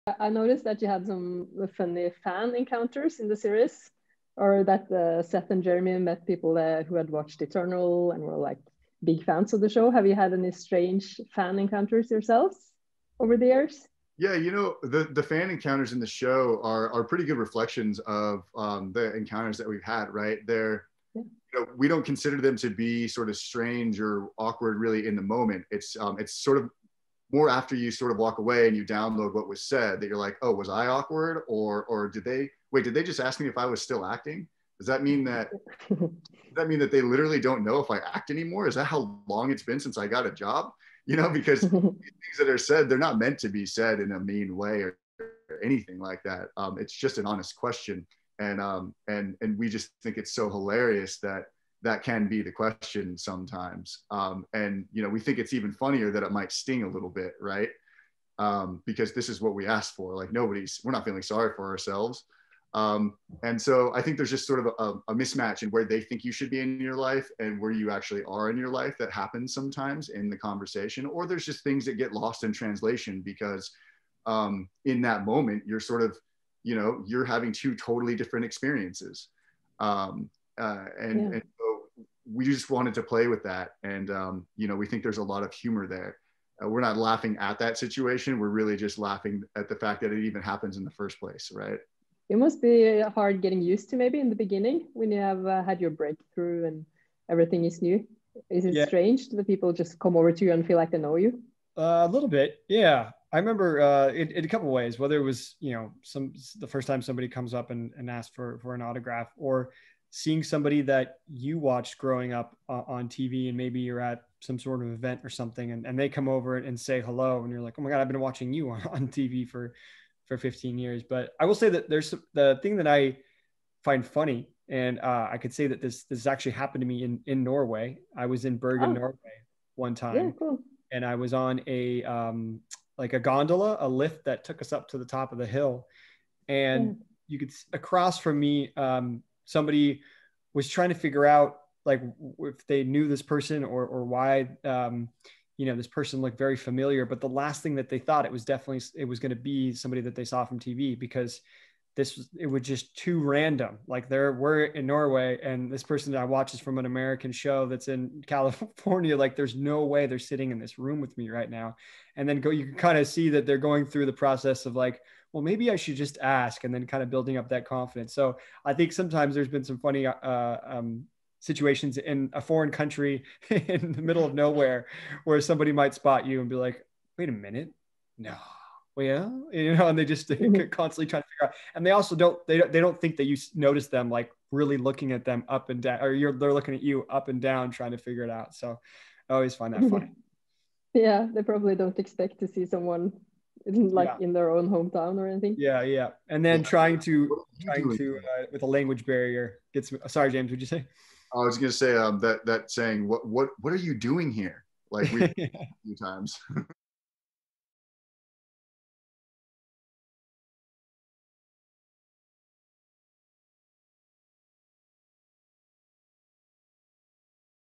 I noticed that you had some funny fan encounters in the series, or that Seth and Jeremy met people who had watched Eternal and were like big fans of the show. Have you had any strange fan encounters yourselves over the years? Yeah, the fan encounters in the show are pretty good reflections of the encounters that we've had, right? We don't consider them to be sort of strange or awkward really in the moment. It's sort of more after you sort of walk away and you download what was said that you're like, oh, was I awkward? Or did they just ask me if I was still acting? Does that mean that they literally don't know if I act anymore? Is that how long it's been since I got a job? Because things that are said, they're not meant to be said in a mean way or anything like that. It's just an honest question. And we just think it's so hilarious that can be the question sometimes. And we think it's even funnier that it might sting a little bit, right? Because this is what we asked for. Like we're not feeling sorry for ourselves. And so I think there's just sort of a mismatch in where they think you should be in your life and where you actually are in your life that happens sometimes in the conversation, or there's just things that get lost in translation because in that moment, you're sort of, you're having two totally different experiences. And so we just wanted to play with that. And, we think there's a lot of humor there. We're not laughing at that situation. We're really just laughing at the fact that it even happens in the first place, right? It must be hard getting used to maybe in the beginning when you have had your breakthrough and everything is new. Is it strange that people just come over to you and feel like they know you? A little bit, yeah. I remember in a couple of ways, whether it was, the first time somebody comes up and asks for an autograph, or seeing somebody that you watched growing up on TV, and maybe you're at some sort of event or something, and they come over and say hello, and you're like, oh my God, I've been watching you on TV for 15 years. But I will say that there's the thing that I find funny, and I could say that this actually happened to me in Norway. I was in Bergen, Norway one time. Yeah, cool. And I was on a like a gondola, a lift that took us up to the top of the hill. And you could, across from me, somebody was trying to figure out like if they knew this person or why, this person looked very familiar. But the last thing that they thought, it was going to be somebody that they saw from TV, because it was just too random. Like we're in Norway, and this person that I watch is from an American show that's in California. Like there's no way they're sitting in this room with me right now. And then you can kind of see that they're going through the process of like, well, maybe I should just ask, and then kind of building up that confidence. So I think sometimes there's been some funny situations in a foreign country in the middle of nowhere where somebody might spot you and be like, wait a minute, no. Well, yeah, and they constantly try to figure out, and they also don't think that you notice them like really looking at them up and down, or they're looking at you up and down trying to figure it out. So I always find that funny. Yeah, they probably don't expect to see someone in their own hometown or anything. Yeah. And then trying to with a language barrier gets me. Sorry, James, what'd you say? I was going to say that saying, what are you doing here? Like we a few times.